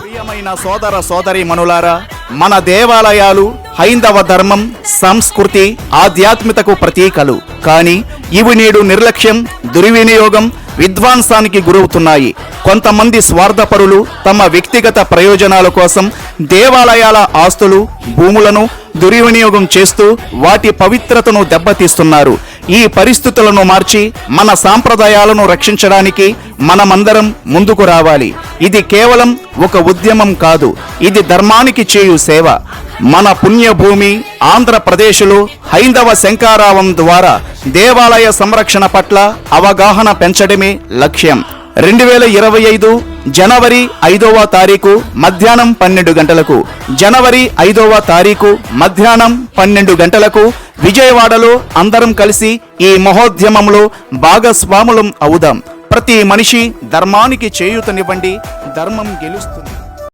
ప్రియమైన సోదర సోదరీమణులారా, మన దేవాలయాలు హైందవ ధర్మం, సంస్కృతి, ఆధ్యాత్మికతకు ప్రతీకలు. కానీ ఇవి నేడు నిర్లక్ష్యం, దుర్వినియోగం, విధ్వంసానికి గురవుతున్నాయి. కొంతమంది స్వార్థపరులు తమ వ్యక్తిగత ప్రయోజనాల కోసం దేవాలయాల ఆస్తులు, భూములను దుర్వినియోగం చేస్తూ వాటి పవిత్రతను దెబ్బతీస్తున్నారు. ఈ పరిస్థితులను మార్చి మన సాంప్రదాయాలను రక్షించడానికి మనమందరం ముందుకు రావాలి. ఇది కేవలం ఒక ఉద్యమం కాదు, ఇది ధర్మానికి చేయు సేవ. మన పుణ్యభూమి ఆంధ్రప్రదేశ్లో హైందవ శంఖారావం ద్వారా దేవాలయ సంరక్షణ పట్ల అవగాహన పెంచడమే లక్ష్యం. 2025 జనవరి 5వ తారీఖు మధ్యాహ్నం 12 గంటలకు, జనవరి 5వ తారీఖు మధ్యాహ్నం 12 గంటలకు విజయవాడలో అందరం కలిసి ఈ మహోద్యమంలో భాగస్వాములం అవుదాం. ప్రతి మనిషి ధర్మానికి చేయూతనివ్వండి, ధర్మం గెలుస్తుంది.